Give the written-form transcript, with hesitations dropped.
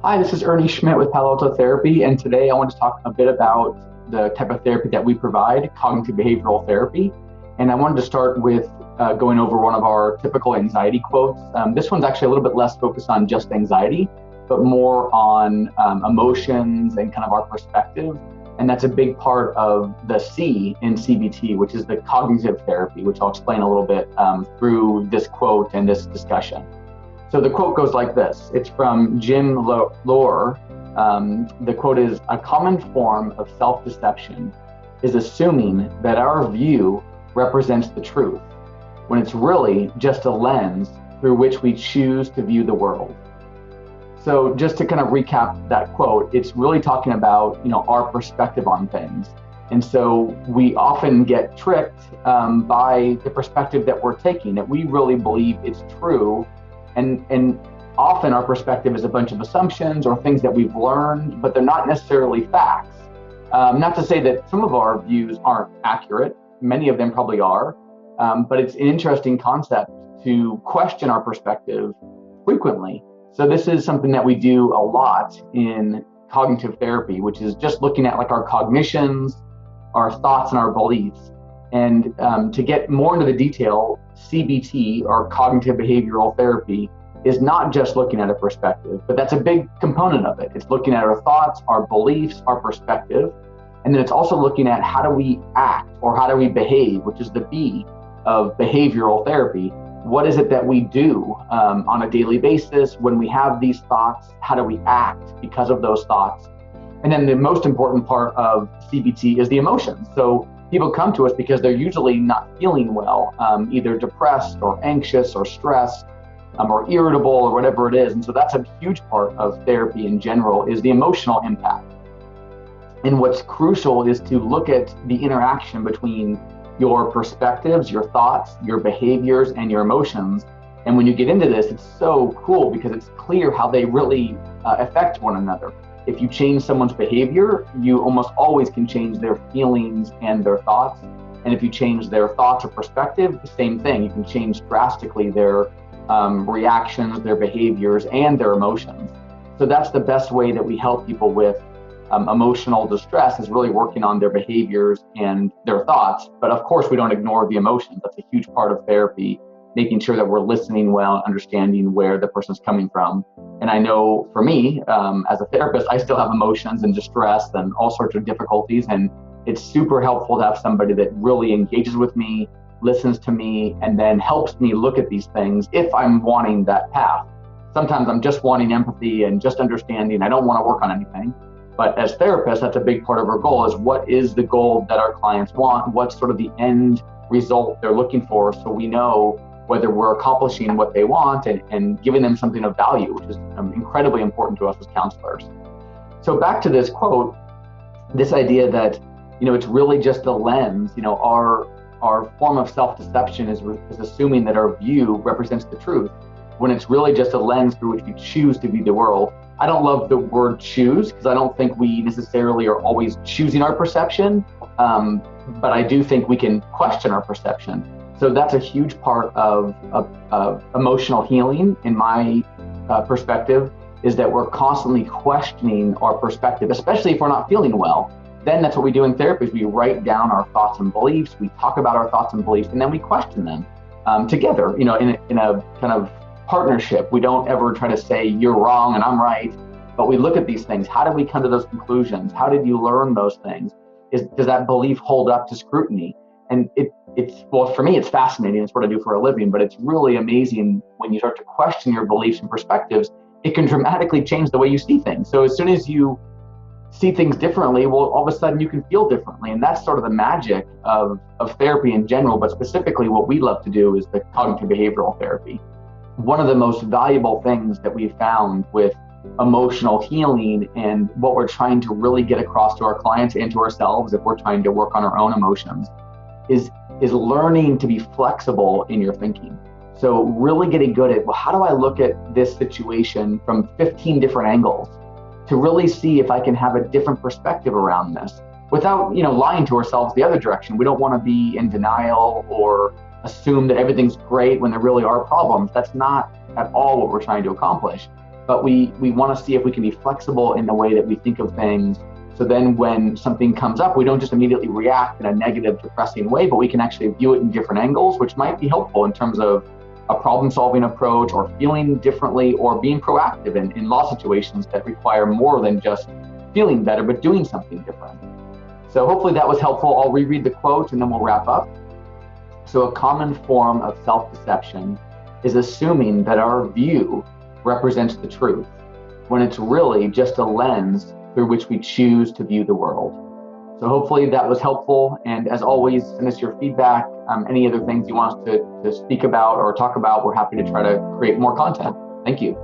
Hi, this is Ernest Schmidt with Palo Alto Therapy, and today I want to talk a bit about the type of therapy that we provide, cognitive behavioral therapy. And I wanted to start with going over one of our typical anxiety quotes. This one's actually a little bit less focused on just anxiety, but more on emotions and kind of our perspective. And that's a big part of the C in CBT, which is the cognitive therapy, which I'll explain a little bit through this quote and this discussion. So the quote goes like this. It's from Jim Lohr. The quote is, "A common form of self-deception is assuming that our view represents the truth, when it's really just a lens through which we choose to view the world." So just to kind of recap that quote, it's really talking about, our perspective on things. And so we often get tricked by the perspective that we're taking, that we really believe it's true. And often our perspective is a bunch of assumptions or things that we've learned, but they're not necessarily facts. Not to say that some of our views aren't accurate. Many of them probably are. But it's an interesting concept to question our perspective frequently. So this is something that we do a lot in cognitive therapy, which is just looking at like our cognitions, our thoughts, and our beliefs. And to get more into the detail, CBT, or cognitive behavioral therapy, is not just looking at a perspective, but that's a big component of it. It's looking at our thoughts, our beliefs, our perspective, and then it's also looking at how do we act or how do we behave, which is the B of behavioral therapy. What is it that we do on a daily basis when we have these thoughts? How do we act because of those thoughts? And then the most important part of CBT is the emotions. So people come to us because they're usually not feeling well, either depressed or anxious or stressed or irritable or whatever it is. And so that's a huge part of therapy in general, is the emotional impact. And what's crucial is to look at the interaction between your perspectives, your thoughts, your behaviors, and your emotions. And when you get into this, it's so cool because it's clear how they really affect one another. If you change someone's behavior, you almost always can change their feelings and their thoughts. And if you change their thoughts or perspective, the same thing. You can change drastically their reactions, their behaviors, and their emotions. So that's the best way that we help people with emotional distress, is really working on their behaviors and their thoughts. But of course, we don't ignore the emotions. That's a huge part of therapy, making sure that we're listening well and understanding where the person's coming from. And I know for me, as a therapist, I still have emotions and distress and all sorts of difficulties. And it's super helpful to have somebody that really engages with me, listens to me, and then helps me look at these things if I'm wanting that path. Sometimes I'm just wanting empathy and just understanding. I don't want to work on anything. But as therapists, that's a big part of our goal, is what is the goal that our clients want? What's sort of the end result they're looking for, so we know whether we're accomplishing what they want and giving them something of value, which is incredibly important to us as counselors. So back to this quote, this idea that, it's really just a lens. Our form of self-deception is assuming that our view represents the truth, when it's really just a lens through which we choose to view the world. I don't love the word choose, because I don't think we necessarily are always choosing our perception, but I do think we can question our perception. So that's a huge part of emotional healing, in my perspective, is that we're constantly questioning our perspective, especially if we're not feeling well. Then that's what we do in therapy, is we write down our thoughts and beliefs, we talk about our thoughts and beliefs, and then we question them together, in a kind of partnership. We don't ever try to say you're wrong and I'm right, but we look at these things. How did we come to those conclusions? How did you learn those things? Does that belief hold up to scrutiny? And well, for me, it's fascinating. It's what I do for a living, but it's really amazing when you start to question your beliefs and perspectives. It can dramatically change the way you see things. So as soon as you see things differently, well, all of a sudden you can feel differently. And that's sort of the magic of therapy in general, but specifically what we love to do is the cognitive behavioral therapy. One of the most valuable things that we've found with emotional healing, and what we're trying to really get across to our clients and to ourselves, if we're trying to work on our own emotions, is learning to be flexible in your thinking. So really getting good at, well, how do I look at this situation from 15 different angles to really see if I can have a different perspective around this without, lying to ourselves the other direction. We don't want to be in denial or assume that everything's great when there really are problems. That's not at all what we're trying to accomplish. but we want to see if we can be flexible in the way that we think of things. So then when something comes up, we don't just immediately react in a negative, depressing way, but we can actually view it in different angles, which might be helpful in terms of a problem-solving approach, or feeling differently, or being proactive in law situations that require more than just feeling better, but doing something different. So hopefully that was helpful. I'll reread the quote and then we'll wrap up. So a common form of self-deception is assuming that our view represents the truth, when it's really just a lens through which we choose to view the world. So hopefully that was helpful. And as always, send us your feedback. Any other things you want us to speak about or talk about, we're happy to try to create more content. Thank you.